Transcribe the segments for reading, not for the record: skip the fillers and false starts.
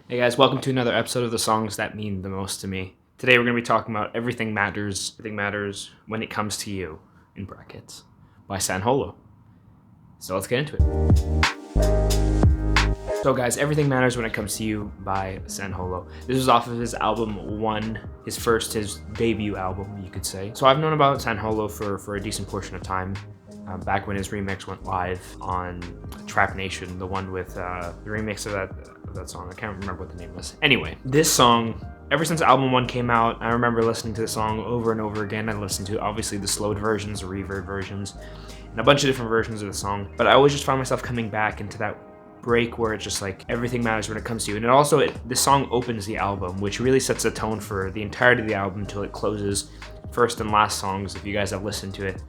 Hey guys, welcome to another episode of the songs that mean the most to me. Today we're going to be talking about Everything Matters When It Comes to You, in brackets, by San Holo. So let's get into it. So guys, Everything Matters When It Comes to You by San Holo. This was off of his album One, his debut album, you could say. So I've known about San Holo for a decent portion of time. Back when his remix went live on Trap Nation, the one with the remix of that song. I can't remember what the name was. Anyway, this song, ever since album one came out, I remember listening to the song over and over again. I listened to obviously the slowed versions, the reverb versions, and a bunch of different versions of the song. But I always just found myself coming back into that break where it's just like everything matters when it comes to you. And the song opens the album, which really sets the tone for the entirety of the album until it closes. First and last songs, if you guys have listened to it,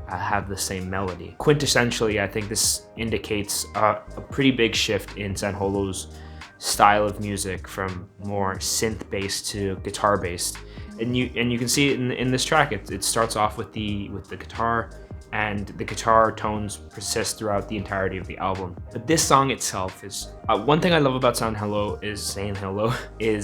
have the same melody. Quintessentially, I think this indicates a pretty big shift in San Holo's style of music from more synth-based to guitar-based, and you can see it in this track. It starts off with the guitar, and the guitar tones persist throughout the entirety of the album. But this song itself is one thing I love about San Holo is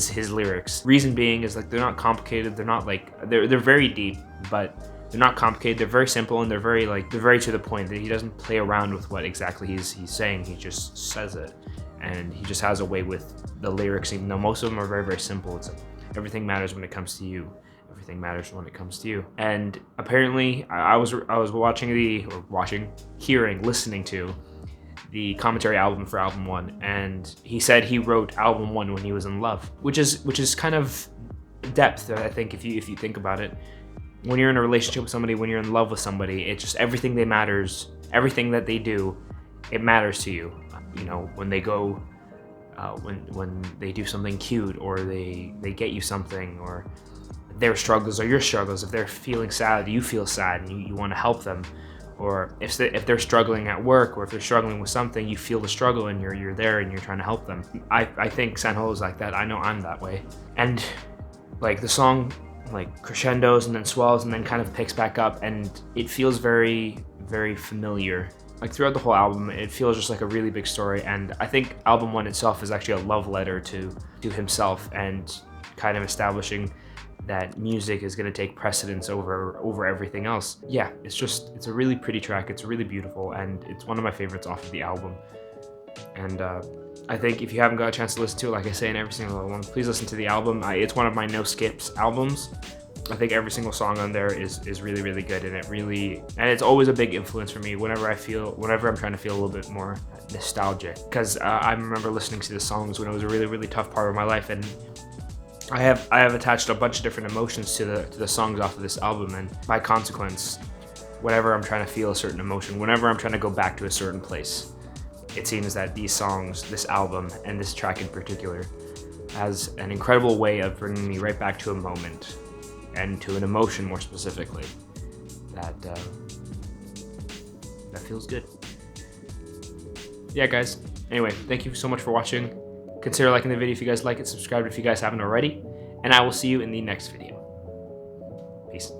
his lyrics. Reason being is like they're not complicated. They're not like they're very deep, but they're not complicated. They're very simple, and they're very to the point. That he doesn't play around with what exactly he's saying. He just says it, and he just has a way with the lyrics. Even though most of them are very, very simple. It's like everything matters when it comes to you. Everything matters when it comes to you. And apparently, I was listening to the commentary album for album one, and he said he wrote album one when he was in love, which is kind of depth. I think if you think about it. When you're in a relationship with somebody, when you're in love with somebody, it's just everything everything that they do, it matters to you. You know, when they go, when they do something cute, or they get you something, or their struggles are your struggles. If they're feeling sad, you feel sad, and you want to help them. Or if they're struggling at work, or if they're struggling with something, you feel the struggle, and you're there, and you're trying to help them. I think San Holo's like that. I know I'm that way. And like the song, like crescendos and then swells and then kind of picks back up, and it feels very, very familiar. Like throughout the whole album, it feels just like a really big story, and I think album one itself is actually a love letter to himself, and kind of establishing that music is going to take precedence over everything else. Yeah, it's a really pretty track. It's really beautiful, and it's one of my favorites off of the album. And I think if you haven't got a chance to listen to it, like I say in every single one, please listen to the album. It's one of my no skips albums. I think every single song on there is really, really good, and it's always a big influence for me whenever I'm trying to feel a little bit more nostalgic, because I remember listening to the songs when it was a really, really tough part of my life, and I have attached a bunch of different emotions to the songs off of this album, and by consequence, whenever I'm trying to feel a certain emotion, whenever I'm trying to go back to a certain place, it seems that these songs, this album, and this track in particular, has an incredible way of bringing me right back to a moment, and to an emotion more specifically, that feels good. Yeah, guys. Anyway, thank you so much for watching. Consider liking the video if you guys like it, subscribe if you guys haven't already, and I will see you in the next video. Peace.